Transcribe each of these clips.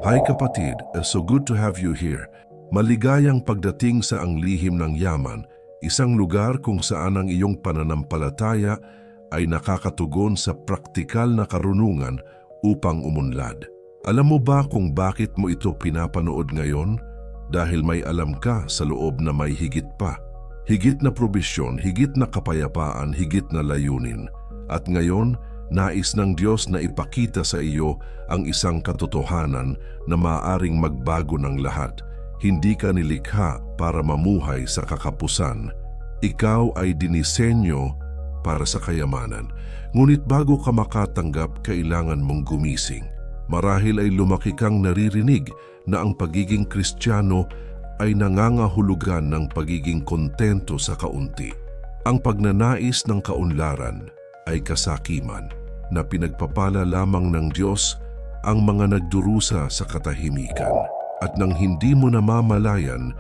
Hi kapatid, so good to have you here. Maligayang pagdating sa Ang Lihim ng Yaman, isang lugar kung saan ang iyong pananampalataya ay nakakatugon sa praktikal na karunungan upang umunlad. Alam mo ba kung bakit mo ito pinapanood ngayon? Dahil may alam ka sa loob na may higit pa. Higit na probisyon, higit na kapayapaan, higit na layunin. At ngayon, nais ng Diyos na ipakita sa iyo ang isang katotohanan na maaaring magbago ng lahat. Hindi ka nilikha para mamuhay sa kakapusan. Ikaw ay dinisenyo para sa kayamanan. Ngunit bago ka makatanggap, kailangan mong gumising. Marahil ay lumaki kang naririnig na ang pagiging Kristiyano ay nangangahulugan ng pagiging kontento sa kaunti. Ang pagnanais ng kaunlaran ay kasakiman na pinagpapala lamang ng Diyos ang mga nagdurusa sa katahimikan. At nang hindi mo namamalayan,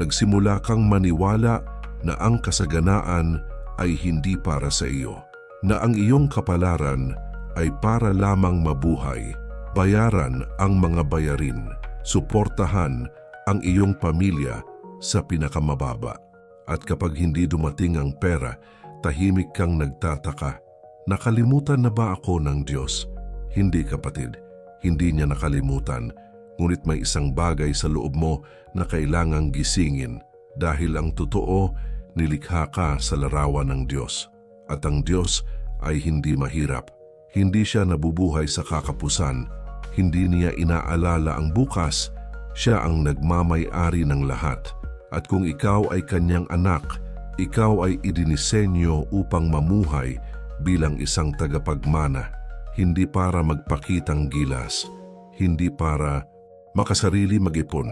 nagsimula kang maniwala na ang kasaganaan ay hindi para sa iyo, na ang iyong kapalaran ay para lamang mabuhay, bayaran ang mga bayarin, suportahan ang iyong pamilya sa pinakamababa. At kapag hindi dumating ang pera, tahimik kang nagtataka, nakalimutan na ba ako ng Diyos? Hindi kapatid, hindi niya nakalimutan. Ngunit may isang bagay sa loob mo na kailangang gisingin dahil ang totoo, nilikha ka sa larawan ng Diyos. At ang Diyos ay hindi mahirap. Hindi siya nabubuhay sa kakapusan. Hindi niya inaalala ang bukas. Siya ang nagmamay-ari ng lahat. At kung ikaw ay kanyang anak, ikaw ay idinisenyo upang mamuhay bilang isang tagapagmana. Hindi para magpakitang gilas. Hindi para makasarili mag-ipon,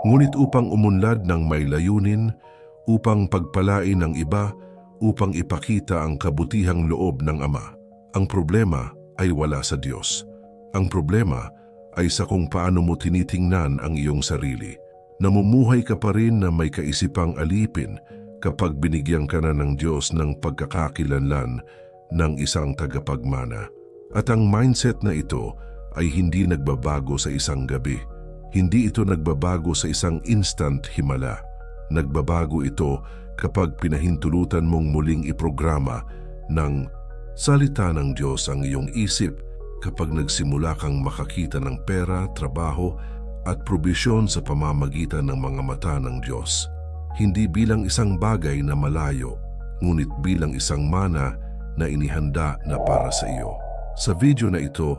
ngunit upang umunlad ng may layunin, upang pagpalain ng iba, upang ipakita ang kabutihang loob ng Ama. Ang problema ay wala sa Diyos. Ang problema ay sa kung paano mo tinitingnan ang iyong sarili. Namumuhay ka pa rin na may kaisipang alipin kapag binigyan ka na ng Diyos ng pagkakakilanlan ng isang tagapagmana. At ang mindset na ito ay hindi nagbabago sa isang gabi. Hindi ito nagbabago sa isang instant himala. Nagbabago ito kapag pinahintulutan mong muling iprograma ng salita ng Diyos ang iyong isip, kapag nagsimula kang makakita ng pera, trabaho at probisyon sa pamamagitan ng mga mata ng Diyos. Hindi bilang isang bagay na malayo, ngunit bilang isang mana na inihanda na para sa iyo. Sa video na ito,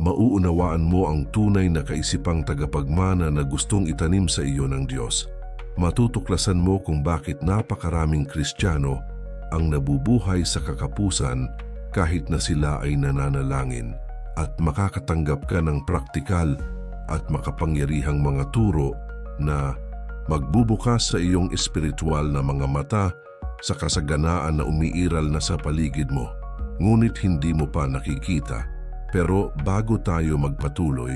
mauunawaan mo ang tunay na kaisipang tagapagmana na gustong itanim sa iyo ng Diyos. Matutuklasan mo kung bakit napakaraming Kristiyano ang nabubuhay sa kakapusan kahit na sila ay nananalangin, at makakatanggap ka ng praktikal at makapangyarihang mga turo na magbubukas sa iyong espiritual na mga mata sa kasaganaan na umiiral na sa paligid mo. Ngunit hindi mo pa nakikita. Pero bago tayo magpatuloy,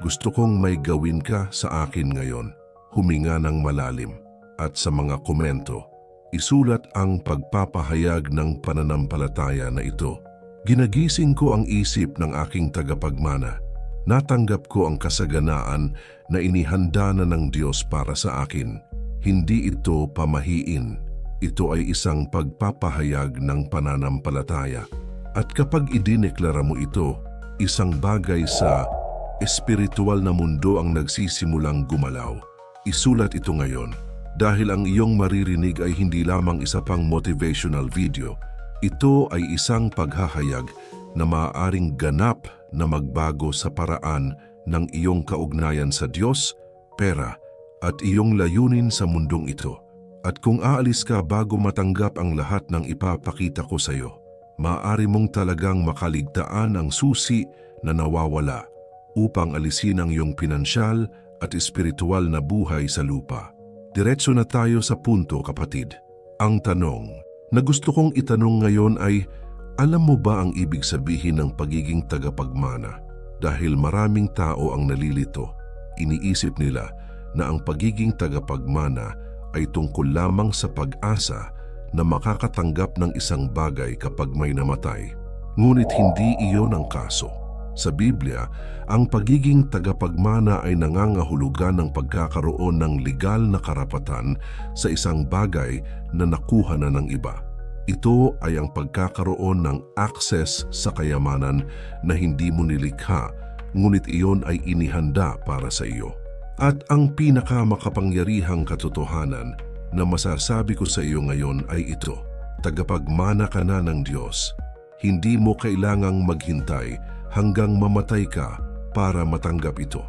gusto kong may gawin ka sa akin ngayon. Huminga ng malalim at sa mga komento, isulat ang pagpapahayag ng pananampalataya na ito. Ginagising ko ang isip ng aking tagapagmana. Natanggap ko ang kasaganaan na inihanda na ng Diyos para sa akin. Hindi ito pamahiin. Ito ay isang pagpapahayag ng pananampalataya. At kapag idineklara mo ito, isang bagay sa espiritual na mundo ang nagsisimulang gumalaw. Isulat ito ngayon dahil ang iyong maririnig ay hindi lamang isa pang motivational video. Ito ay isang paghahayag na maaaring ganap na magbago sa paraan ng iyong kaugnayan sa Diyos, pera at iyong layunin sa mundong ito. At kung aalis ka bago matanggap ang lahat ng ipapakita ko sa iyo, maaari mong talagang makaligtaan ang susi na nawawala upang alisin ang iyong pinansyal at espiritual na buhay sa lupa. Diretso na tayo sa punto, kapatid. Ang tanong na gusto kong itanong ngayon ay, alam mo ba ang ibig sabihin ng pagiging tagapagmana? Dahil maraming tao ang nalilito, iniisip nila na ang pagiging tagapagmana ay tungkol lamang sa pag-asa na makakatanggap ng isang bagay kapag may namatay. Ngunit hindi iyon ang kaso. Sa Biblia, ang pagiging tagapagmana ay nangangahulugan ng pagkakaroon ng legal na karapatan sa isang bagay na nakuha na ng iba. Ito ay ang pagkakaroon ng access sa kayamanan na hindi mo nilikha, ngunit iyon ay inihanda para sa iyo. At ang pinakamakapangyarihang katotohanan na masasabi ko sa iyo ngayon ay ito: tagapagmana ka na ng Diyos. Hindi mo kailangang maghintay hanggang mamatay ka para matanggap ito.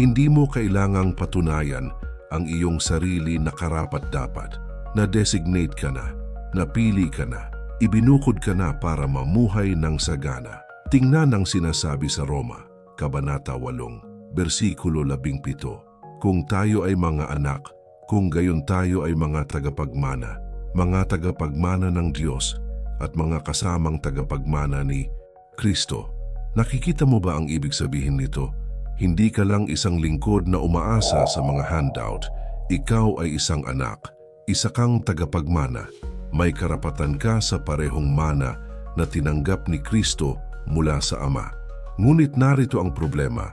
Hindi mo kailangang patunayan ang iyong sarili na karapat-dapat. Na-designate ka na, napili ka na, ibinukod ka na para mamuhay ng sagana. Tingnan ang sinasabi sa Roma, Kabanata 8, versikulo 17. Kung tayo ay mga anak, kung gayon tayo ay mga tagapagmana ng Diyos at mga kasamang tagapagmana ni Kristo. Nakikita mo ba ang ibig sabihin nito? Hindi ka lang isang lingkod na umaasa sa mga handout. Ikaw ay isang anak, isa kang tagapagmana. May karapatan ka sa parehong mana na tinanggap ni Kristo mula sa Ama. Ngunit narito ang problema.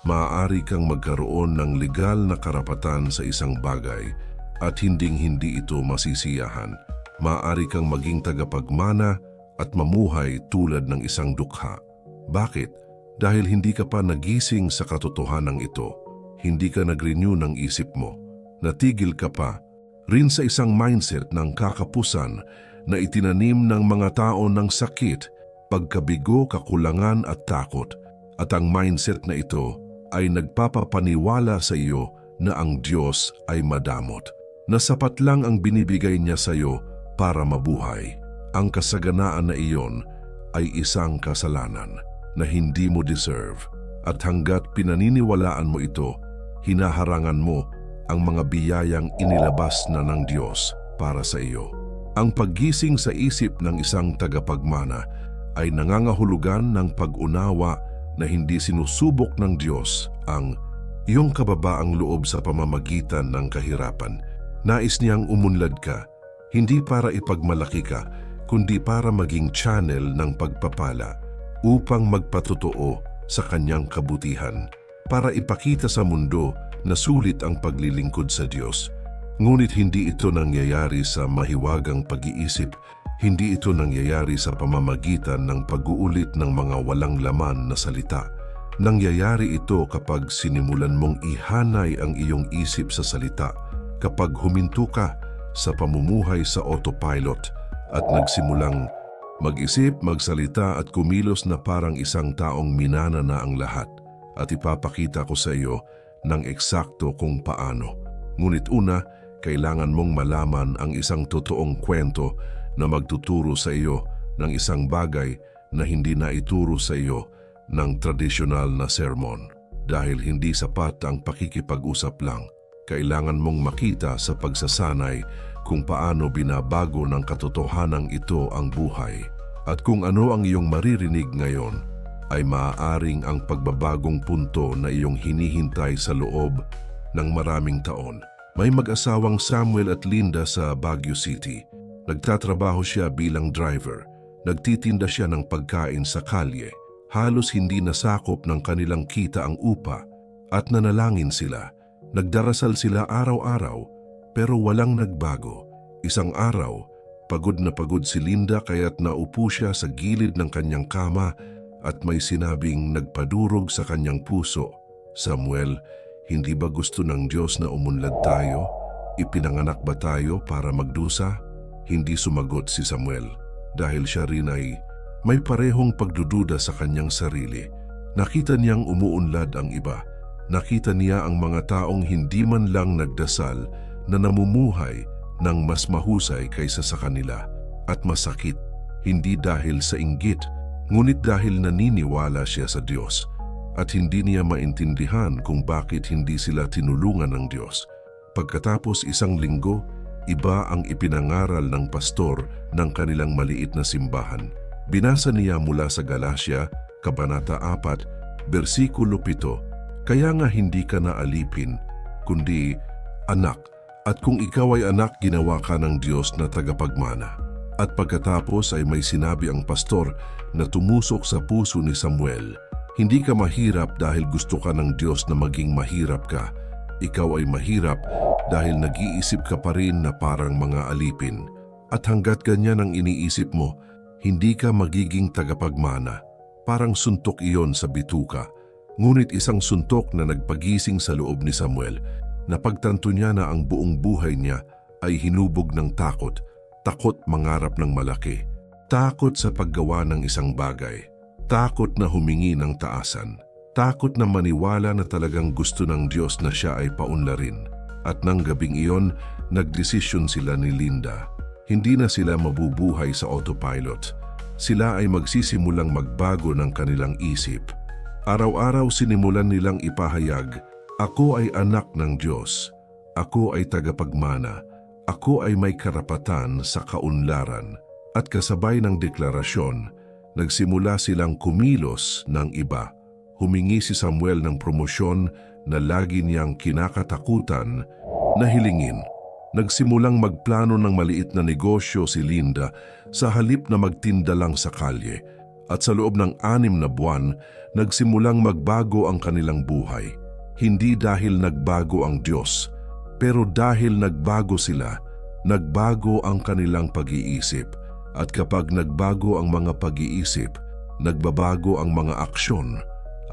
Maaari kang magkaroon ng legal na karapatan sa isang bagay at hindi ito masisiyahan. Maaari kang maging tagapagmana at mamuhay tulad ng isang dukha. Bakit? Dahil hindi ka pa nagising sa katotohanan ito. Hindi ka nag-renew ng isip mo. Natigil ka pa rin sa isang mindset ng kakapusan na itinanim ng mga tao ng sakit, pagkabigo, kakulangan at takot. At ang mindset na ito ay nagpapapaniwala sa iyo na ang Diyos ay madamot, na sapat lang ang binibigay niya sa iyo para mabuhay. Ang kasaganaan na iyon ay isang kasalanan na hindi mo deserve, at hanggat pinaniniwalaan mo ito, hinaharangan mo ang mga biyayang inilabas na ng Diyos para sa iyo. Ang paggising sa isip ng isang tagapagmana ay nangangahulugan ng pag-unawa na hindi sinusubok ng Diyos ang iyong kababaang loob sa pamamagitan ng kahirapan. Nais niyang umunlad ka, hindi para ipagmalaki ka, kundi para maging channel ng pagpapala upang magpatotoo sa kanyang kabutihan, para ipakita sa mundo na sulit ang paglilingkod sa Diyos. Ngunit hindi ito nangyayari sa mahiwagang pag-iisip, hindi ito nangyayari sa pamamagitan ng pag-uulit ng mga walang laman na salita. Nangyayari ito kapag sinimulan mong ihanay ang iyong isip sa salita, kapag huminto ka sa pamumuhay sa autopilot at nagsimulang mag-isip, magsalita at kumilos na parang isang taong minana na ang lahat. At ipapakita ko sa iyo ng eksakto kung paano. Ngunit una, kailangan mong malaman ang isang totoong kwento na magtuturo sa iyo ng isang bagay na hindi na ituro sa iyo ng tradisyonal na sermon. Dahil hindi sapat ang pakikipag-usap lang. Kailangan mong makita sa pagsasanay kung paano binabago ng katotohanang ito ang buhay. At kung ano ang iyong maririnig ngayon ay maaaring ang pagbabagong punto na iyong hinihintay sa loob ng maraming taon. May mag-asawang Samuel at Linda sa Baguio City. Nagtatrabaho siya bilang driver. Nagtitinda siya ng pagkain sa kalye. Halos hindi nasakop ng kanilang kita ang upa at nanalangin sila. Nagdarasal sila araw-araw pero walang nagbago. Isang araw, pagod na pagod si Linda kaya't naupo siya sa gilid ng kanyang kama at may sinabing nagpadurog sa kanyang puso. Samuel, hindi ba gusto ng Diyos na umunlad tayo? Ipinanganak ba tayo para magdusa? Hindi sumagot si Samuel dahil siya rin ay may parehong pagdududa sa kanyang sarili. Nakita niyang umuunlad ang iba. Nakita niya ang mga taong hindi man lang nagdasal na namumuhay ng mas mahusay kaysa sa kanila at masakit, hindi dahil sa inggit, ngunit dahil naniniwala siya sa Diyos at hindi niya maintindihan kung bakit hindi sila tinulungan ng Diyos. Pagkatapos isang linggo, iba ang ipinangaral ng pastor ng kanilang maliit na simbahan. Binasa niya mula sa Galatia, Kabanata 4, versikulo 7, kaya nga hindi ka na alipin, kundi anak, at kung ikaw ay anak, ginawa ka ng Diyos na tagapagmana. At pagkatapos ay may sinabi ang pastor na tumusok sa puso ni Samuel. Hindi ka mahirap dahil gusto ka ng Diyos na maging mahirap ka. Ikaw ay mahirap dahil nag-iisip ka pa rin na parang mga alipin. At hanggat ganyan ang iniisip mo, hindi ka magiging tagapagmana. Parang suntok iyon sa bituka. Ngunit isang suntok na nagpagising sa loob ni Samuel. Napagtanto niya na ang buong buhay niya ay hinubog ng takot. Takot mangarap ng malaki. Takot sa paggawa ng isang bagay. Takot na humingi ng taasan. Takot na maniwala na talagang gusto ng Diyos na siya ay paunlarin. At nang gabing iyon, nagdesisyon sila ni Linda. Hindi na sila mabubuhay sa autopilot. Sila ay magsisimulang magbago ng kanilang isip. Araw-araw sinimulan nilang ipahayag, "Ako ay anak ng Diyos. Ako ay tagapagmana. Ako ay may karapatan sa kaunlaran." At kasabay ng deklarasyon, nagsimula silang kumilos ng iba. Humingi si Samuel ng promosyon na lagi niyang kinakatakutan na hilingin. Nagsimulang magplano ng maliit na negosyo si Linda sa halip na magtinda lang sa kalye. At sa loob ng 6 na buwan, nagsimulang magbago ang kanilang buhay. Hindi dahil nagbago ang Diyos, pero dahil nagbago sila, nagbago ang kanilang pag-iisip. At kapag nagbago ang mga pag-iisip, nagbabago ang mga aksyon.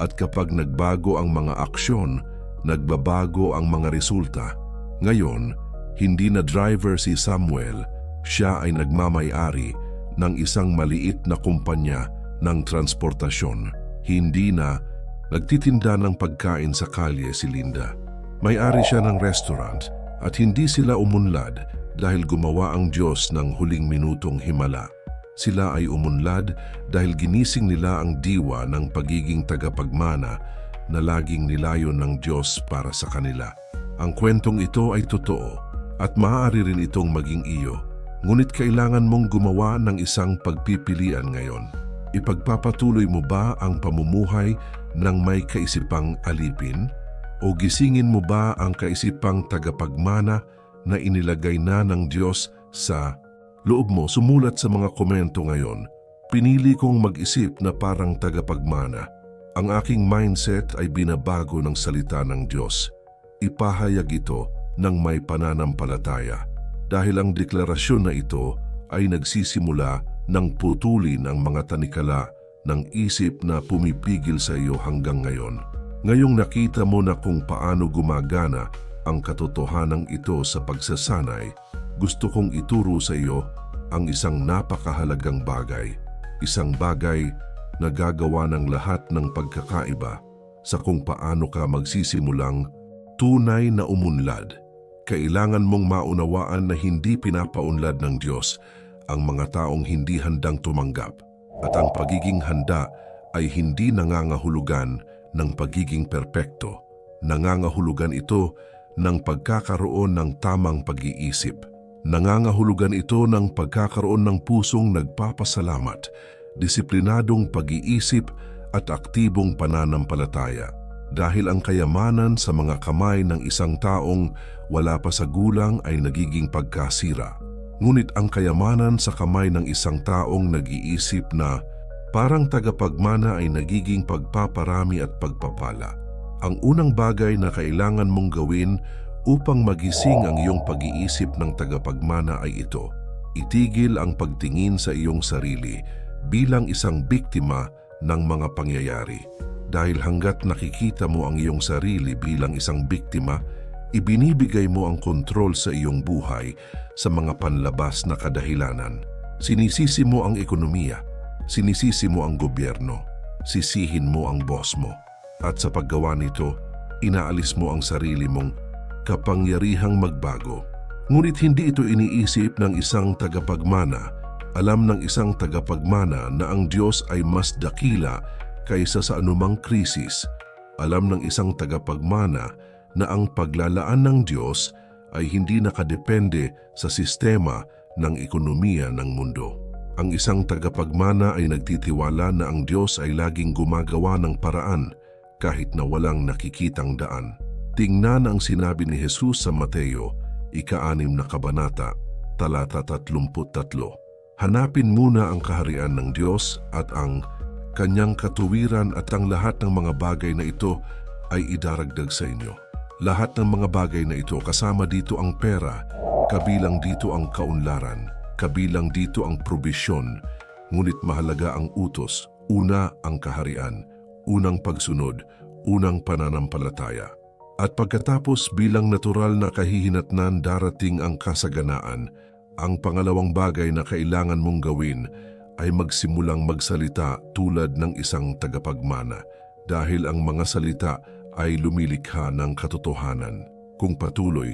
At kapag nagbago ang mga aksyon, nagbabago ang mga resulta. Ngayon, hindi na driver si Samuel, siya ay nagmamay-ari ng isang maliit na kumpanya ng transportasyon. Hindi na nagtitinda ng pagkain sa kalye si Linda. May-ari siya ng restaurant at hindi sila umunlad dahil gumawa ang Diyos ng huling minutong himala. Sila ay umunlad dahil ginising nila ang diwa ng pagiging tagapagmana na laging nilayon ng Diyos para sa kanila. Ang kwentong ito ay totoo at maaari rin itong maging iyo. Ngunit kailangan mong gumawa ng isang pagpipilian ngayon. Ipagpapatuloy mo ba ang pamumuhay ng may kaisipang alipin? O gisingin mo ba ang kaisipang tagapagmana na inilagay na ng Diyos sa loob mo? Sumulat sa mga komento ngayon. Pinili kong mag-isip na parang tagapagmana. Ang aking mindset ay binabago ng salita ng Diyos. Ipahayag ito ng may pananampalataya dahil ang deklarasyon na ito ay nagsisimula ng putulin ang mga tanikala ng isip na pumipigil sa iyo hanggang ngayon. Ngayong nakita mo na kung paano gumagana ang katotohanan ito sa pagsasanay, gusto kong ituro sa iyo ang isang napakahalagang bagay. Isang bagay na gagawa ng lahat ng pagkakaiba sa kung paano ka magsisimulang tunay na umunlad. Kailangan mong maunawaan na hindi pinapaunlad ng Diyos ang mga taong hindi handang tumanggap at ang pagiging handa ay hindi nangangahulugan ng pagiging perpekto. Nangangahulugan ito ng pagkakaroon ng tamang pag-iisip. Nangangahulugan ito ng pagkakaroon ng pusong nagpapasalamat, disiplinadong pag-iisip at aktibong pananampalataya. Dahil ang kayamanan sa mga kamay ng isang taong wala pa sa gulang ay nagiging pagkasira. Ngunit ang kayamanan sa kamay ng isang taong nag-iisip na parang tagapagmana ay nagiging pagpaparami at pagpapala. Ang unang bagay na kailangan mong gawin upang magising ang iyong pag-iisip ng tagapagmana ay ito. Itigil ang pagtingin sa iyong sarili bilang isang biktima ng mga pangyayari. Dahil hanggat nakikita mo ang iyong sarili bilang isang biktima, ibinibigay mo ang kontrol sa iyong buhay sa mga panlabas na kadahilanan. Sinisisi mo ang ekonomiya, sinisisi mo ang gobyerno, sisihin mo ang boss mo. At sa paggawa nito, inaalis mo ang sarili mong kapangyarihang magbago. Ngunit hindi ito iniisip ng isang tagapagmana. Alam ng isang tagapagmana na ang Diyos ay mas dakila kaysa sa anumang krisis. Alam ng isang tagapagmana na ang paglalaan ng Diyos ay hindi nakadepende sa sistema ng ekonomiya ng mundo. Ang isang tagapagmana ay nagtitiwala na ang Diyos ay laging gumagawa ng paraan kahit na walang nakikitang daan. Tingnan ang sinabi ni Jesus sa Mateo, ika-6 na kabanata, talata 33. Hanapin muna ang kaharian ng Diyos at ang Kanyang katuwiran at ang lahat ng mga bagay na ito ay idaragdag sa inyo. Lahat ng mga bagay na ito, kasama dito ang pera, kabilang dito ang kaunlaran, kabilang dito ang probisyon, ngunit mahalaga ang utos. Una ang kaharian, unang pagsunod, unang pananampalataya. At pagkatapos bilang natural na kahihinatnan darating ang kasaganaan, ang pangalawang bagay na kailangan mong gawin ay magsimulang magsalita tulad ng isang tagapagmana, dahil ang mga salita ay lumilikha ng katotohanan. Kung patuloy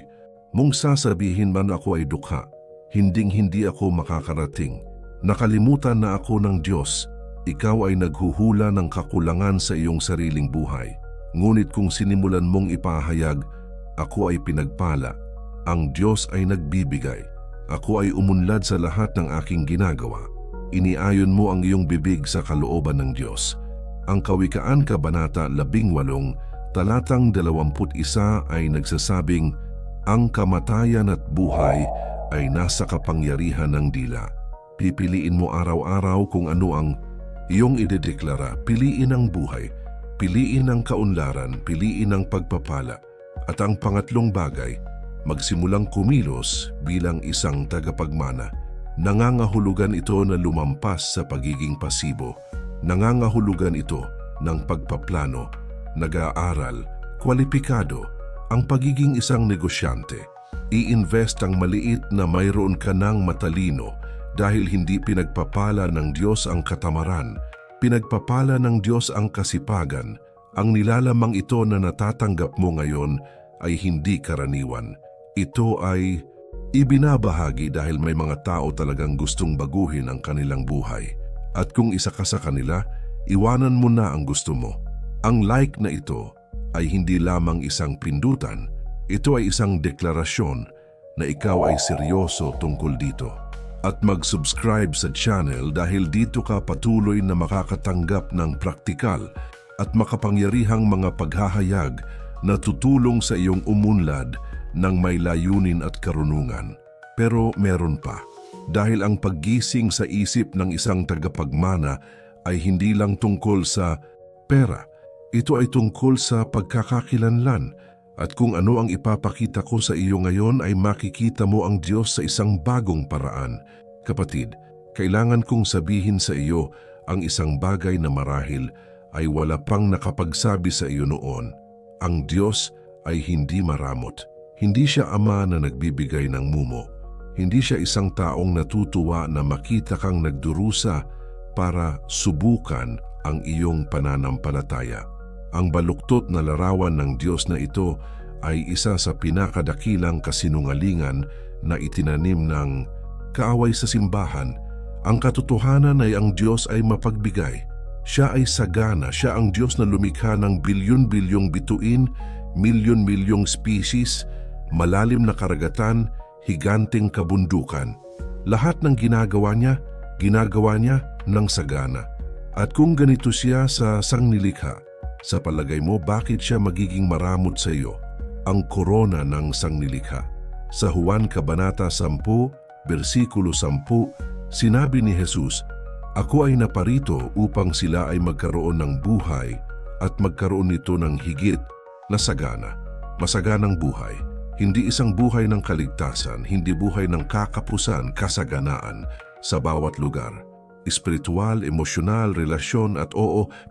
mong sasabihin man ako ay dukha, hinding-hindi ako makakarating, nakalimutan na ako ng Diyos, ikaw ay naghuhula ng kakulangan sa iyong sariling buhay. Ngunit kung sinimulan mong ipahayag, ako ay pinagpala, ang Diyos ay nagbibigay, ako ay umunlad sa lahat ng aking ginagawa, iniayon mo ang iyong bibig sa kalooban ng Diyos. Ang Kawikaan Kabanata 18, talatang 21 ay nagsasabing, ang kamatayan at buhay ay nasa kapangyarihan ng dila. Pipiliin mo araw-araw kung ano ang iyong idedeklara. Piliin ang buhay, piliin ang kaunlaran, piliin ang pagpapala. At ang pangatlong bagay, magsimulang kumilos bilang isang tagapagmana. Nangangahulugan ito na lumampas sa pagiging pasibo. Nangangahulugan ito ng pagpaplano, nag-aaral, kwalipikado, ang pagiging isang negosyante. I-invest ang maliit na mayroon ka ng matalino dahil hindi pinagpapala ng Diyos ang katamaran, pinagpapala ng Diyos ang kasipagan. Ang nilalamang ito na natatanggap mo ngayon ay hindi karaniwan. Ito ay ibinabahagi dahil may mga tao talagang gustong baguhin ang kanilang buhay. At kung isa ka sa kanila, iwanan mo na ang gusto mo. Ang like na ito ay hindi lamang isang pindutan, ito ay isang deklarasyon na ikaw ay seryoso tungkol dito. At mag-subscribe sa channel dahil dito ka patuloy na makakatanggap ng praktikal at makapangyarihang mga paghahayag na tutulong sa iyong umunlad ng may layunin at karunungan. Pero meron pa, dahil ang paggising sa isip ng isang tagapagmana ay hindi lang tungkol sa pera. Ito ay tungkol sa pagkakakilanlan, at kung ano ang ipapakita ko sa iyo ngayon ay makikita mo ang Diyos sa isang bagong paraan. Kapatid, kailangan kong sabihin sa iyo ang isang bagay na marahil ay wala pang nakapagsabi sa iyo noon. Ang Diyos ay hindi maramot. Hindi siya ama na nagbibigay ng mumo. Hindi siya isang taong natutuwa na makita kang nagdurusa para subukan ang iyong pananampalataya. Ang baluktot na larawan ng Diyos na ito ay isa sa pinakadakilang kasinungalingan na itinanim ng kaaway sa simbahan. Ang katotohanan ay ang Diyos ay mapagbigay. Siya ay sagana, siya ang Diyos na lumikha ng bilyon-bilyong bituin, milyon-milyong species, malalim na karagatan, higanting kabundukan. Lahat ng ginagawa niya ng sagana. At kung ganito siya sa sangnilikha, sa palagay mo bakit siya magiging maramot sa iyo? Ang korona ng sangnilikha. Sa Juan Kabanata 10, versikulo 10, sinabi ni Jesus, ako ay naparito upang sila ay magkaroon ng buhay at magkaroon nito ng higit na sagana. Masaganang buhay. Hindi isang buhay ng kaligtasan, hindi buhay ng kakapusan, kasaganaan sa bawat lugar. Espiritual, emosyonal, relasyon at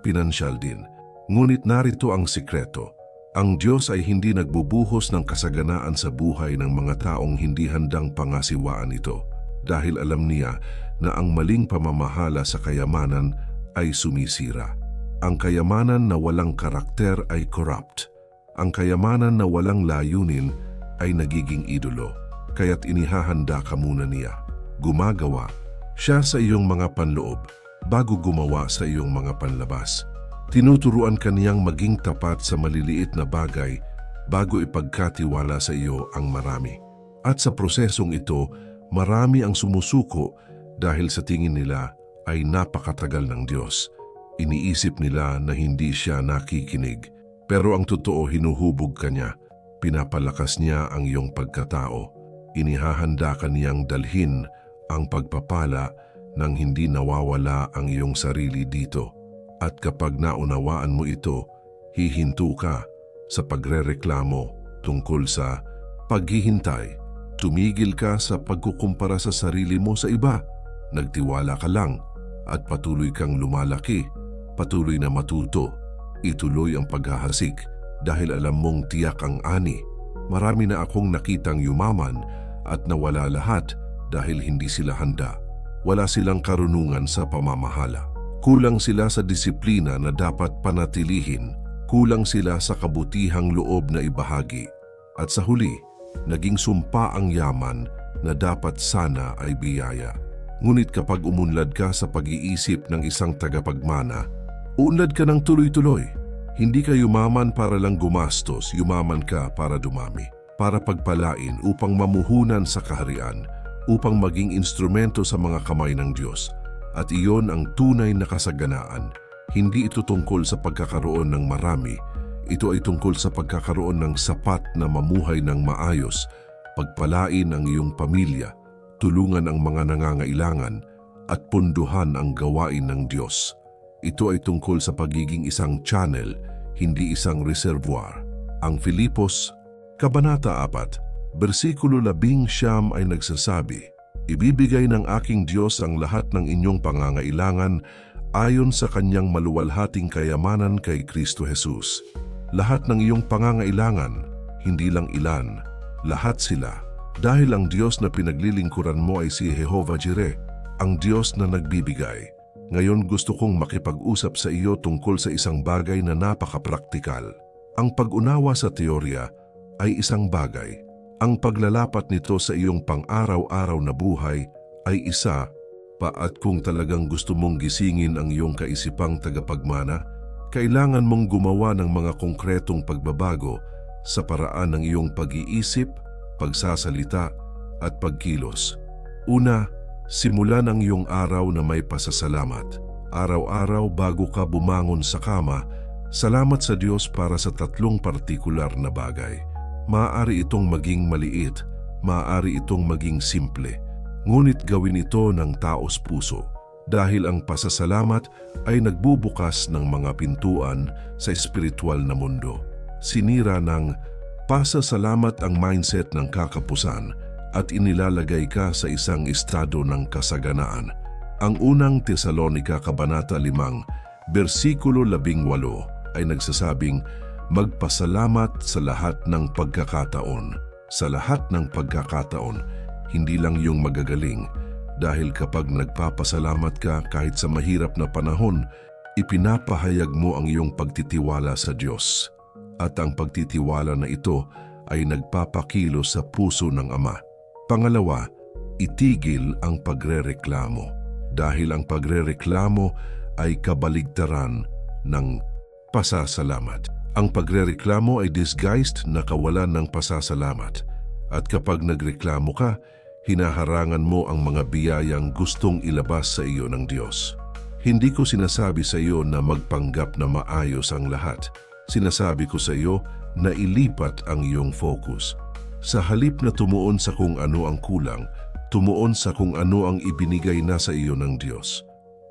pinansyal din. Ngunit narito ang sikreto. Ang Diyos ay hindi nagbubuhos ng kasaganaan sa buhay ng mga taong hindi handang pangasiwaan ito, dahil alam niya na ang maling pamamahala sa kayamanan ay sumisira. Ang kayamanan na walang karakter ay corrupt. Ang kayamanan na walang layunin ay nagiging idolo, kaya't inihahanda ka muna niya. Gumagawa siya sa iyong mga panloob bago gumawa sa iyong mga panlabas. Tinuturuan ka niyang maging tapat sa maliliit na bagay bago ipagkatiwala sa iyo ang marami. At sa prosesong ito, marami ang sumusuko dahil sa tingin nila ay napakatagal ng Diyos. Iniisip nila na hindi siya nakikinig. Pero ang totoo, hinuhubog ka niya. Pinapalakas niya ang iyong pagkatao. Inihahanda ka niyang dalhin ang pagpapala nang hindi nawawala ang iyong sarili dito. At kapag naunawaan mo ito, hihinto ka sa pagrereklamo tungkol sa paghihintay. Tumigil ka sa pagkukumpara sa sarili mo sa iba. Nagtiwala ka lang at patuloy kang lumalaki, patuloy na matuto. Ituloy ang paghahasik dahil alam mong tiyak ang ani. Marami na akong nakitang yumaman at nawala lahat dahil hindi sila handa. Wala silang karunungan sa pamamahala. Kulang sila sa disiplina na dapat panatilihin. Kulang sila sa kabutihang loob na ibahagi. At sa huli, naging sumpa ang yaman na dapat sana ay biyaya. Ngunit kapag umunlad ka sa pag-iisip ng isang tagapagmana, uunlad ka ng tuloy-tuloy. Hindi ka yumaman para lang gumastos, yumaman ka para dumami. Para pagpalain upang mamuhunan sa kaharian, upang maging instrumento sa mga kamay ng Diyos. At iyon ang tunay na kasaganaan. Hindi ito tungkol sa pagkakaroon ng marami. Ito ay tungkol sa pagkakaroon ng sapat na mamuhay ng maayos, pagpalain ang iyong pamilya, tulungan ang mga nangangailangan, at punduhan ang gawain ng Diyos. Ito ay tungkol sa pagiging isang channel, hindi isang reservoir. Ang Filipos, Kabanata 4, versikulo 19 ay nagsasabi, "Ibibigay ng aking Diyos ang lahat ng inyong pangangailangan ayon sa kanyang maluwalhating kayamanan kay Kristo Jesus." Lahat ng iyong pangangailangan, hindi lang ilan, lahat sila. Dahil ang Diyos na pinaglilingkuran mo ay si Jehovah Jireh, ang Diyos na nagbibigay. Ngayon gusto kong makipag-usap sa iyo tungkol sa isang bagay na napaka-praktikal. Ang pag-unawa sa teorya ay isang bagay. Ang paglalapat nito sa iyong pang-araw-araw na buhay ay isa pa, at kung talagang gusto mong gisingin ang iyong kaisipang tagapagmana, kailangan mong gumawa ng mga konkretong pagbabago sa paraan ng iyong pag-iisip, pagsasalita at pagkilos. Una, simulan ang iyong araw na may pasasalamat. Araw-araw bago ka bumangon sa kama, salamat sa Diyos para sa 3 partikular na bagay. Maaari itong maging maliit, maaari itong maging simple. Ngunit gawin ito ng taos puso dahil ang pasasalamat ay nagbubukas ng mga pintuan sa espiritual na mundo. Sinira ng pasasalamat ang mindset ng kakapusan at inilalagay ka sa isang estado ng kasaganaan. Ang unang Tesalonica Kabanata 5, versikulo 18 ay nagsasabing, "Magpasalamat sa lahat ng pagkakataon." Sa lahat ng pagkakataon, hindi lang yung magagaling. Dahil kapag nagpapasalamat ka kahit sa mahirap na panahon, ipinapahayag mo ang iyong pagtitiwala sa Diyos. At ang pagtitiwala na ito ay nagpapakilos sa puso ng Ama. Pangalawa, itigil ang pagrereklamo. Dahil ang pagrereklamo ay kabaligtaran ng pasasalamat. Ang pagrereklamo ay disguised na kawalan ng pasasalamat. At kapag nagreklamo ka, hinaharangan mo ang mga biyayang gustong ilabas sa iyo ng Diyos. Hindi ko sinasabi sa iyo na magpanggap na maayos ang lahat. Sinasabi ko sa iyo na ilipat ang iyong focus. Sa halip na tumuon sa kung ano ang kulang, tumuon sa kung ano ang ibinigay na sa iyo ng Diyos.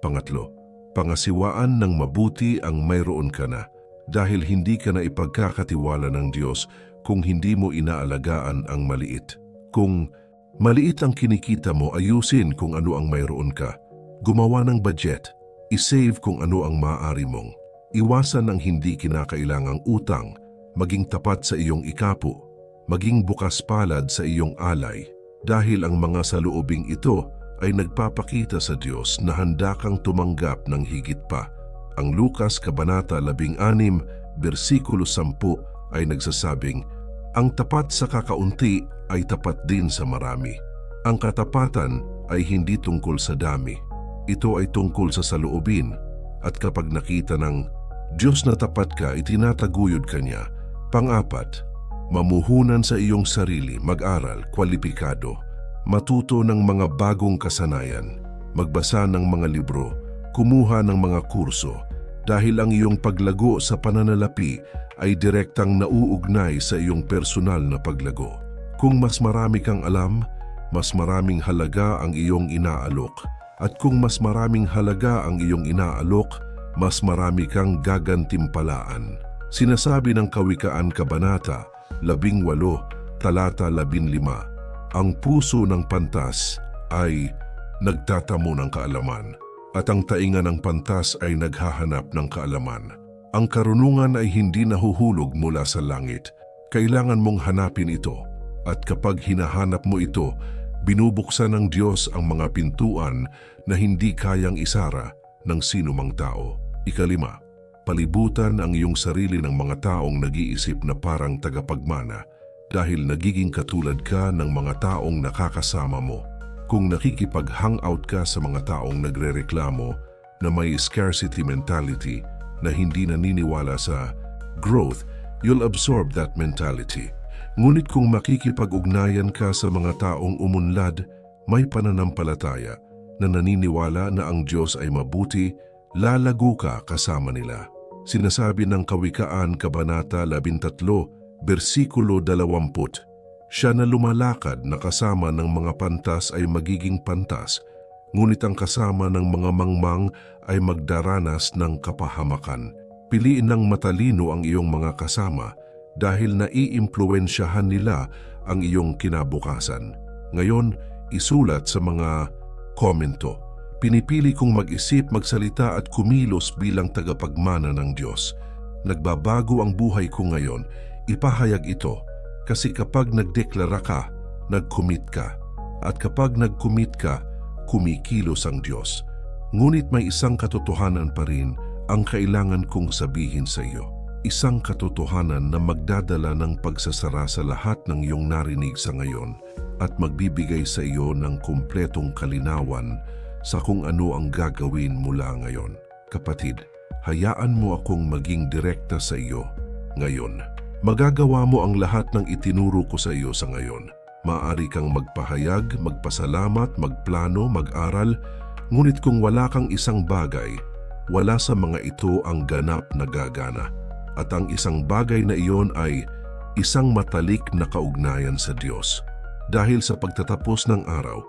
Pangatlo, pangasiwaan ng mabuti ang mayroon ka na. Dahil hindi ka na ipagkakatiwala ng Diyos kung hindi mo inaalagaan ang maliit. Kung maliit ang kinikita mo, ayusin kung ano ang mayroon ka. Gumawa ng budget, isave kung ano ang maaari mong. Iwasan ang hindi kinakailangang utang, maging tapat sa iyong ikapo, maging bukas palad sa iyong alay. Dahil ang mga saloobing ito ay nagpapakita sa Diyos na handa kang tumanggap ng higit pa. Ang Lucas Kabanata 16, versikulo 10 ay nagsasabing, "Ang tapat sa kakaunti ay tapat din sa marami." Ang katapatan ay hindi tungkol sa dami. Ito ay tungkol sa saloobin. At kapag nakita ng Diyos na tapat ka, itinataguyod ka niya. Pang-apat, mamuhunan sa iyong sarili, mag-aral, kwalipikado, matuto ng mga bagong kasanayan, magbasa ng mga libro, kumuha ng mga kurso, dahil ang iyong paglago sa pananalapi ay direktang nauugnay sa iyong personal na paglago. Kung mas marami kang alam, mas maraming halaga ang iyong inaalok. At kung mas maraming halaga ang iyong inaalok, mas marami kang gagantimpalaan. Sinasabi ng Kawikaan Kabanata 18, talata 15, ang puso ng pantas ay nagtatamo ng kaalaman, at ang tainga ng pantas ay naghahanap ng kaalaman. Ang karunungan ay hindi nahuhulog mula sa langit. Kailangan mong hanapin ito, at kapag hinahanap mo ito, binubuksan ng Diyos ang mga pintuan na hindi kayang isara ng sinumang tao. 5, palibutan ang iyong sarili ng mga taong nag-iisip na parang tagapagmana dahil nagiging katulad ka ng mga taong nakakasama mo. Kung nakikipag-hangout ka sa mga taong nagrereklamo na may scarcity mentality, na hindi naniniwala sa growth, you'll absorb that mentality. Ngunit kung makikipag-ugnayan ka sa mga taong umunlad, may pananampalataya na naniniwala na ang Diyos ay mabuti, lalago ka kasama nila. Sinasabi ng Kawikaan Kabanata 13, versikulo 20, siya na lumalakad na kasama ng mga pantas ay magiging pantas, ngunit ang kasama ng mga mangmang ay magdaranas ng kapahamakan. Piliin ng matalino ang iyong mga kasama dahil naiimpluwensyahan nila ang iyong kinabukasan. Ngayon, isulat sa mga komento. Pinipili kong mag-isip, magsalita at kumilos bilang tagapagmana ng Diyos. Nagbabago ang buhay ko ngayon. Ipahayag ito kasi kapag nagdeklara ka, nag-commit ka. At kapag nag-commit ka, kumikilos ang Diyos. Ngunit may isang katotohanan pa rin ang kailangan kong sabihin sa iyo. Isang katotohanan na magdadala ng pagsasara sa lahat ng iyong narinig sa ngayon at magbibigay sa iyo ng kumpletong kalinawan sa kung ano ang gagawin mula ngayon. Kapatid, hayaan mo akong maging direkta sa iyo ngayon. Magagawa mo ang lahat ng itinuro ko sa iyo sa ngayon. Maaari kang magpahayag, magpasalamat, magplano, mag-aral, ngunit kung wala kang isang bagay, wala sa mga ito ang ganap na gagana. At ang isang bagay na iyon ay isang matalik na kaugnayan sa Diyos. Dahil sa pagtatapos ng araw,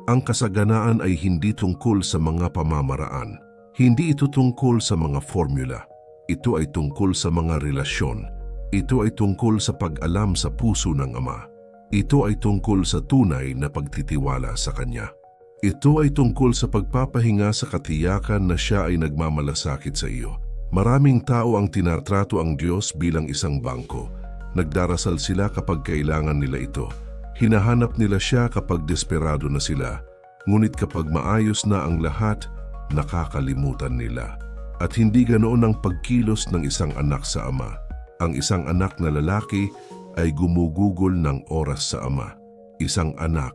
ang kasaganaan ay hindi tungkol sa mga pamamaraan. Hindi ito tungkol sa mga formula. Ito ay tungkol sa mga relasyon. Ito ay tungkol sa pag-alam sa puso ng Ama. Ito ay tungkol sa tunay na pagtitiwala sa Kanya. Ito ay tungkol sa pagpapahinga sa katiyakan na siya ay nagmamalasakit sa iyo. Maraming tao ang tinatrato ang Diyos bilang isang bangko. Nagdarasal sila kapag kailangan nila ito. Hinahanap nila siya kapag desperado na sila. Ngunit kapag maayos na ang lahat, nakakalimutan nila. At hindi ganoon ang pagkilos ng isang anak sa Ama. Ang isang anak na lalaki ay gumugugol ng oras sa Ama. Isang anak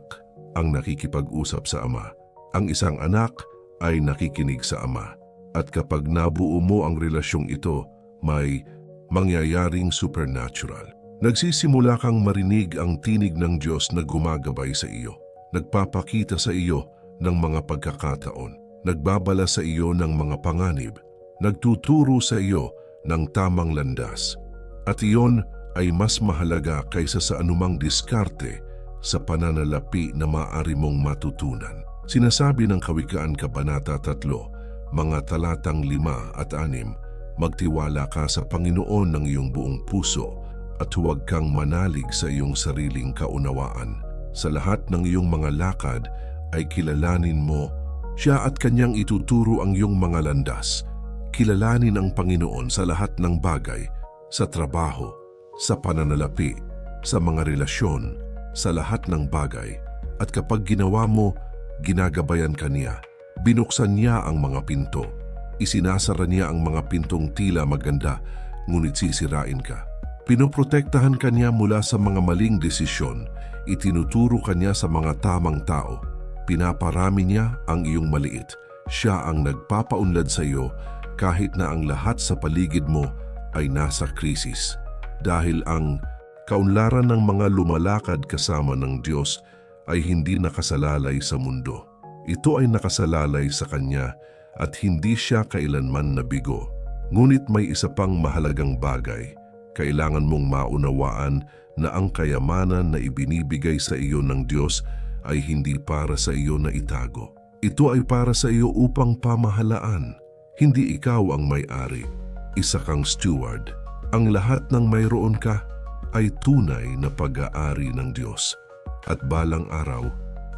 ang nakikipag-usap sa Ama. Ang isang anak ay nakikinig sa Ama. At kapag nabuo mo ang relasyong ito, may mangyayaring supernatural. Nagsisimula kang marinig ang tinig ng Diyos na gumagabay sa iyo. Nagpapakita sa iyo ng mga pagkakataon. Nagbabala sa iyo ng mga panganib. Nagtuturo sa iyo ng tamang landas. At iyon ay mas mahalaga kaysa sa anumang diskarte sa pananalapi na maaari mong matutunan. Sinasabi ng Kawikaan Kabanata 3, mga talatang 5 at 6, magtiwala ka sa Panginoon ng iyong buong puso at huwag kang manalig sa iyong sariling kaunawaan. Sa lahat ng iyong mga lakad ay kilalanin mo siya at Kanyang ituturo ang iyong mga landas. Kilalanin ang Panginoon sa lahat ng bagay, sa trabaho, sa pananalapi, sa mga relasyon, sa lahat ng bagay. At kapag ginawa mo, ginagabayan ka niya. Binuksan niya ang mga pinto. Isinasara niya ang mga pintong tila maganda, ngunit sisirain ka. Pinoprotektahan ka niya mula sa mga maling desisyon. Itinuturo ka niya sa mga tamang tao. Pinaparami niya ang iyong maliit. Siya ang nagpapaunlad sa iyo kahit na ang lahat sa paligid mo ay nasa krisis. Dahil ang kaunlaran ng mga lumalakad kasama ng Diyos ay hindi nakasalalay sa mundo. Ito ay nakasalalay sa Kanya at hindi siya kailanman nabigo. Ngunit may isa pang mahalagang bagay. Kailangan mong maunawaan na ang kayamanan na ibinibigay sa iyo ng Diyos ay hindi para sa iyo na itago. Ito ay para sa iyo upang pamahalaan. Hindi ikaw ang may-ari, isa kang steward. Ang lahat ng mayroon ka ay tunay na pag-aari ng Diyos. At balang araw,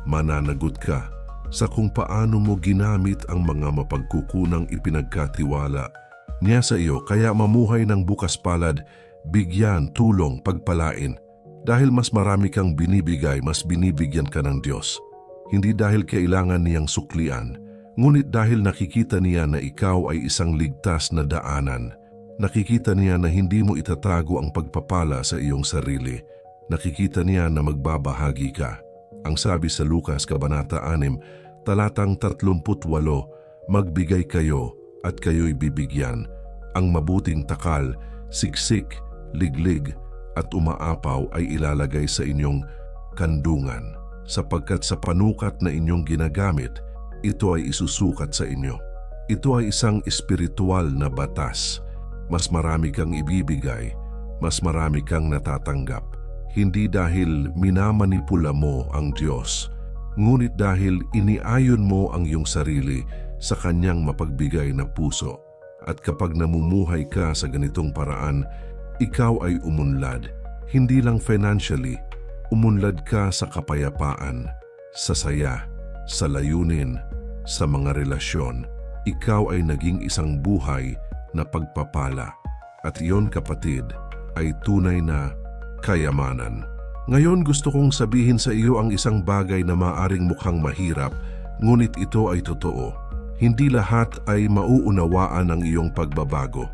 mananagot ka sa kung paano mo ginamit ang mga mapagkukunang ipinagkatiwala niya sa iyo, kaya mamuhay ng bukas palad, bigyan, tulong, pagpalain. Dahil mas marami kang binibigay, mas binibigyan ka ng Diyos. Hindi dahil kailangan niyang suklian, ngunit dahil nakikita niya na ikaw ay isang ligtas na daanan. Nakikita niya na hindi mo itatago ang pagpapala sa iyong sarili. Nakikita niya na magbabahagi ka. Ang sabi sa Lucas Kabanata 6, talatang 38, magbigay kayo at kayo'y bibigyan. Ang mabuting takal, siksik, liglig at umaapaw ay ilalagay sa inyong kandungan, sapagkat sa panukat na inyong ginagamit, ito ay isusukat sa inyo. Ito ay isang espiritual na batas. Mas marami kang ibibigay, mas marami kang natatanggap. Hindi dahil minamanipula mo ang Diyos, ngunit dahil iniayon mo ang iyong sarili sa Kanyang mapagbigay na puso. At kapag namumuhay ka sa ganitong paraan, ikaw ay umunlad. Hindi lang financially, umunlad ka sa kapayapaan, sa saya, sa layunin, sa mga relasyon. Ikaw ay naging isang buhay na pagpapala. At iyon, kapatid, ay tunay na kayamanan. Ngayon gusto kong sabihin sa iyo ang isang bagay na maaring mukhang mahirap, ngunit ito ay totoo. Hindi lahat ay mauunawaan ang iyong pagbabago.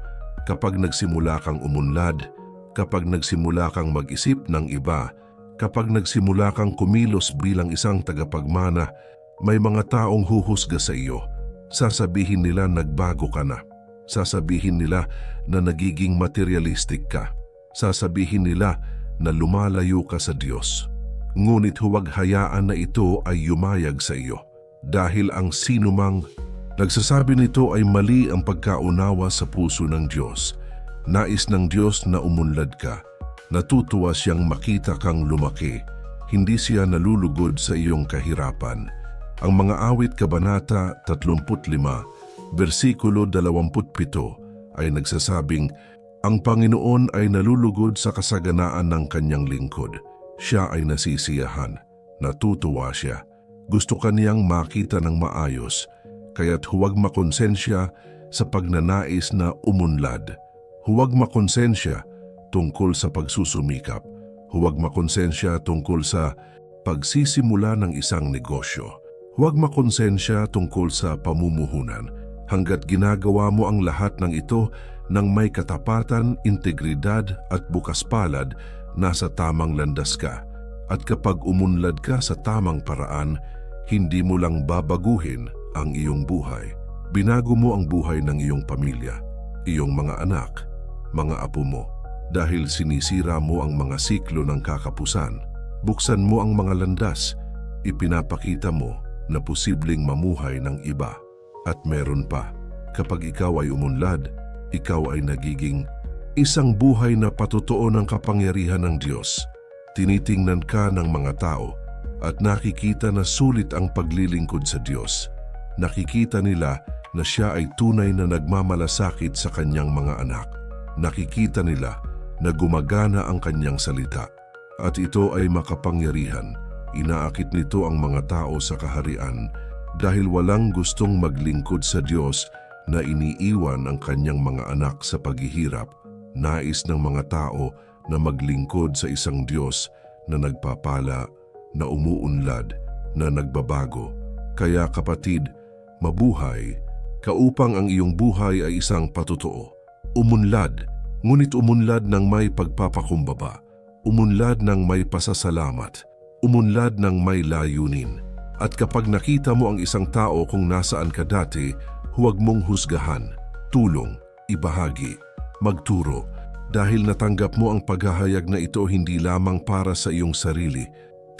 Kapag nagsimula kang umunlad, kapag nagsimula kang mag-isip ng iba, kapag nagsimula kang kumilos bilang isang tagapagmana, may mga taong huhusga sa iyo. Sasabihin nila nagbago ka na. Sasabihin nila na nagiging materialistic ka. Sasabihin nila na lumalayo ka sa Diyos. Ngunit huwag hayaan na ito ay yumayag sa iyo. Dahil ang sinumang nagsasabi nito ay mali ang pagkaunawa sa puso ng Diyos. Nais ng Diyos na umunlad ka. Natutuwa siyang makita kang lumaki. Hindi siya nalulugod sa iyong kahirapan. Ang mga awit Kabanata 35, versikulo 27 ay nagsasabing, ang Panginoon ay nalulugod sa kasaganaan ng kanyang lingkod. Siya ay nasisiyahan. Natutuwa siya. Gusto kaniyang makita ng maayos, kaya't huwag makonsensya sa pagnanais na umunlad. Huwag makonsensya tungkol sa pagsusumikap. Huwag makonsensya tungkol sa pagsisimula ng isang negosyo. Huwag makonsensya tungkol sa pamumuhunan. Hanggat ginagawa mo ang lahat ng ito nang may katapatan, integridad at bukas palad, nasa tamang landas ka. At kapag umunlad ka sa tamang paraan, hindi mo lang babaguhin ang iyong buhay. Binago mo ang buhay ng iyong pamilya, iyong mga anak, mga apo mo. Dahil sinisira mo ang mga siklo ng kakapusan, buksan mo ang mga landas, ipinapakita mo na posibleng mamuhay ng iba. At meron pa, kapag ikaw ay umunlad, ikaw ay nagiging isang buhay na patotoo ng kapangyarihan ng Diyos. Tinitingnan ka ng mga tao at nakikita na sulit ang paglilingkod sa Diyos. Nakikita nila na siya ay tunay na nagmamalasakit sa kanyang mga anak. Nakikita nila na gumagana ang kanyang salita. At ito ay makapangyarihan. Inaakit nito ang mga tao sa kaharian dahil walang gustong maglingkod sa Diyos na iniiwan ang kanyang mga anak sa paghihirap. Nais ng mga tao na maglingkod sa isang Diyos na nagpapala, na umuunlad, na nagbabago. Kaya kapatid, mabuhay ka upang ang iyong buhay ay isang patotoo. Umunlad, ngunit umunlad ng may pagpapakumbaba. Umunlad ng may pasasalamat. Umunlad ng may layunin. At kapag nakita mo ang isang tao kung nasaan ka dati, huwag mong husgahan, tulong, ibahagi, magturo. Dahil natanggap mo ang paghahayag na ito hindi lamang para sa iyong sarili,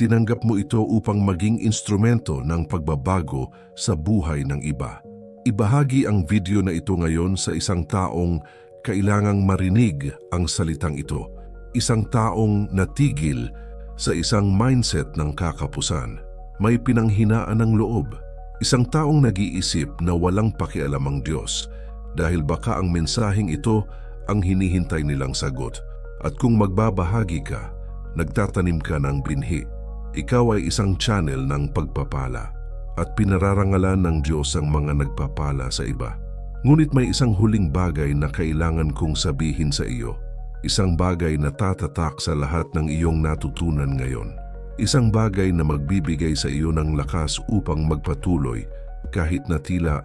tinanggap mo ito upang maging instrumento ng pagbabago sa buhay ng iba. Ibahagi ang video na ito ngayon sa isang taong kailangang marinig ang salitang ito. Isang taong natigil sa isang mindset ng kakapusan. May pinanghinaan ng loob. Isang taong nag-iisip na walang pakialam ang Diyos dahil baka ang mensaheng ito ang hinihintay nilang sagot. At kung magbabahagi ka, nagtatanim ka ng binhi. Ikaw ay isang channel ng pagpapala at pinararangalan ng Diyos ang mga nagpapala sa iba. Ngunit may isang huling bagay na kailangan kong sabihin sa iyo. Isang bagay na tatatak sa lahat ng iyong natutunan ngayon. Isang bagay na magbibigay sa iyo ng lakas upang magpatuloy kahit na tila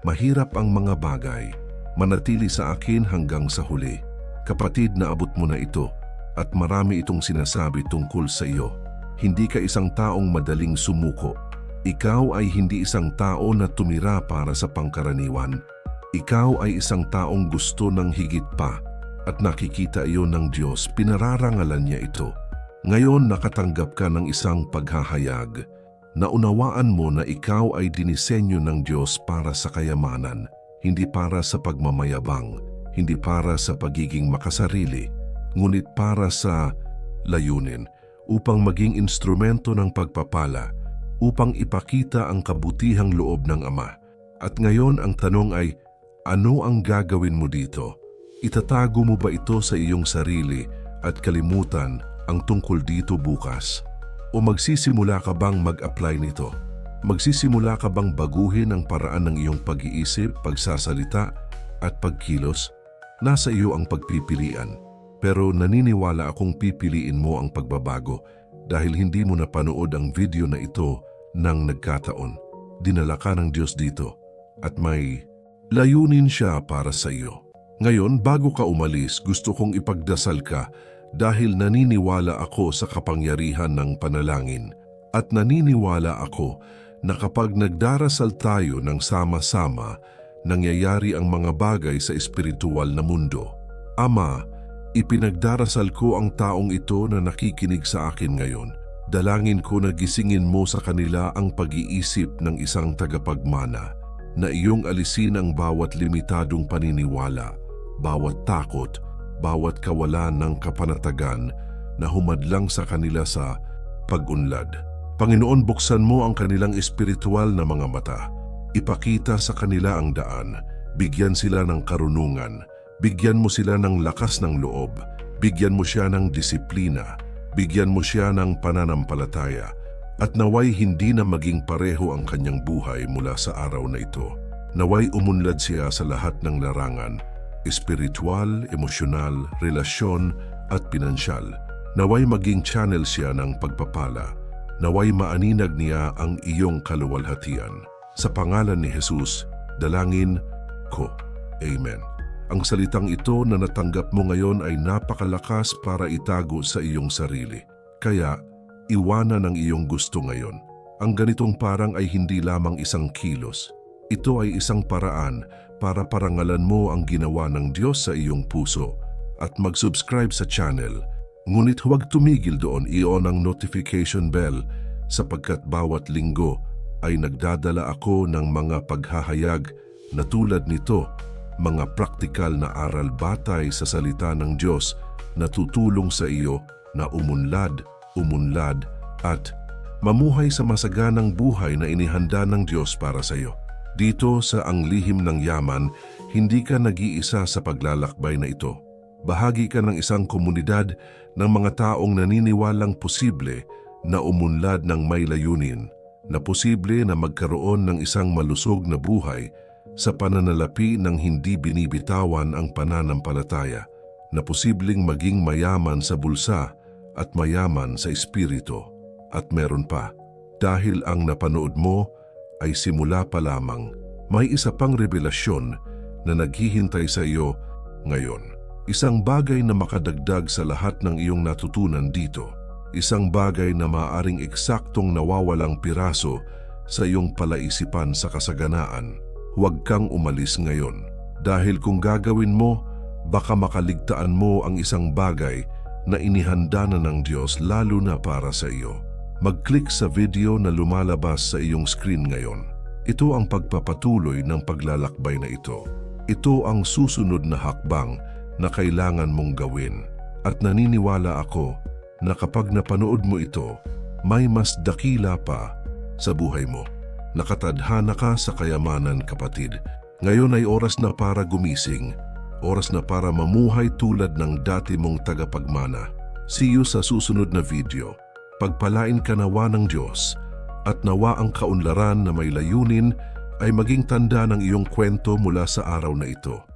mahirap ang mga bagay. Manatili sa akin hanggang sa huli. Kapatid, naabot mo na ito at marami itong sinasabi tungkol sa iyo. Hindi ka isang taong madaling sumuko. Ikaw ay hindi isang tao na tumira para sa pangkaraniwan. Ikaw ay isang taong gusto ng higit pa at nakikita iyon ng Diyos, pinararangalan niya ito. Ngayon nakatanggap ka ng isang paghahayag. Naunawaan mo na ikaw ay dinisenyo ng Diyos para sa kayamanan, hindi para sa pagmamayabang, hindi para sa pagiging makasarili, ngunit para sa layunin, upang maging instrumento ng pagpapala, upang ipakita ang kabutihang loob ng Ama. At ngayon ang tanong ay, ano ang gagawin mo dito? Itatago mo ba ito sa iyong sarili at kalimutan ang tungkol dito bukas? O magsisimula ka bang mag-apply nito? Magsisimula ka bang baguhin ang paraan ng iyong pag-iisip, pagsasalita at pagkilos? Nasa iyo ang pagpipilian. Pero naniniwala akong pipiliin mo ang pagbabago dahil hindi mo napanood ang video na ito nang nagkataon. Dinala ka ng Diyos dito at may layunin siya para sa iyo. Ngayon, bago ka umalis, gusto kong ipagdasal ka dahil naniniwala ako sa kapangyarihan ng panalangin. At naniniwala ako na kapag nagdarasal tayo ng sama-sama, nangyayari ang mga bagay sa espiritual na mundo. Ama, ipinagdarasal ko ang taong ito na nakikinig sa akin ngayon. Dalangin ko na gisingin mo sa kanila ang pag-iisip ng isang tagapagmana, na iyong alisin ang bawat limitadong paniniwala, bawat takot, bawat kawalan ng kapanatagan na humadlang sa kanila sa pag-unlad. Panginoon, buksan mo ang kanilang espiritual na mga mata. Ipakita sa kanila ang daan. Bigyan sila ng karunungan. Bigyan mo sila ng lakas ng loob. Bigyan mo siya ng disiplina. Bigyan mo siya ng pananampalataya. At naway hindi na maging pareho ang kanyang buhay mula sa araw na ito. Naway umunlad siya sa lahat ng larangan, espiritual, emosyonal, relasyon at pinansyal. Naway maging channel siya ng pagpapala. Naway maaninag niya ang iyong kaluwalhatian. Sa pangalan ni Jesus, dalangin ko. Amen. Ang salitang ito na natanggap mo ngayon ay napakalakas para itago sa iyong sarili. Kaya, iwanan ang iyong gusto ngayon. Ang ganitong parang ay hindi lamang isang kilos. Ito ay isang paraan para parangalan mo ang ginawa ng Diyos sa iyong puso at mag-subscribe sa channel. Ngunit huwag tumigil doon, i-on ang notification bell sapagkat bawat linggo ay nagdadala ako ng mga paghahayag na tulad nito, mga praktikal na aral batay sa salita ng Diyos na tutulong sa iyo na umunlad at mamuhay sa masaganang buhay na inihanda ng Diyos para sa iyo. Dito sa Ang Lihim ng Yaman, hindi ka nag-iisa sa paglalakbay na ito. Bahagi ka ng isang komunidad ng mga taong naniniwalang posible na umunlad ng may layunin, na posible na magkaroon ng isang malusog na buhay sa pananalapi ng hindi binibitawan ang pananampalataya, na posibleng maging mayaman sa bulsa at mayaman sa espiritu. At meron pa, dahil ang napanood mo ay simula pa lamang, may isa pang revelasyon na naghihintay sa iyo ngayon. Isang bagay na makadagdag sa lahat ng iyong natutunan dito. Isang bagay na maaaring eksaktong nawawalang piraso sa iyong palaisipan sa kasaganaan. Huwag kang umalis ngayon. Dahil kung gagawin mo, baka makaligtaan mo ang isang bagay na inihanda na ng Diyos lalo na para sa iyo. Mag-click sa video na lumalabas sa iyong screen ngayon. Ito ang pagpapatuloy ng paglalakbay na ito. Ito ang susunod na hakbang na kailangan mong gawin. At naniniwala ako na kapag napanood mo ito, may mas dakila pa sa buhay mo. Nakatadhana ka sa kayamanan, kapatid. Ngayon ay oras na para gumising. Oras na para mamuhay tulad ng dati mong tagapagmana. See you sa susunod na video. Pagpalain ka nawa ng Diyos at nawa ang kaunlaran na may layunin ay maging tanda ng iyong kwento mula sa araw na ito.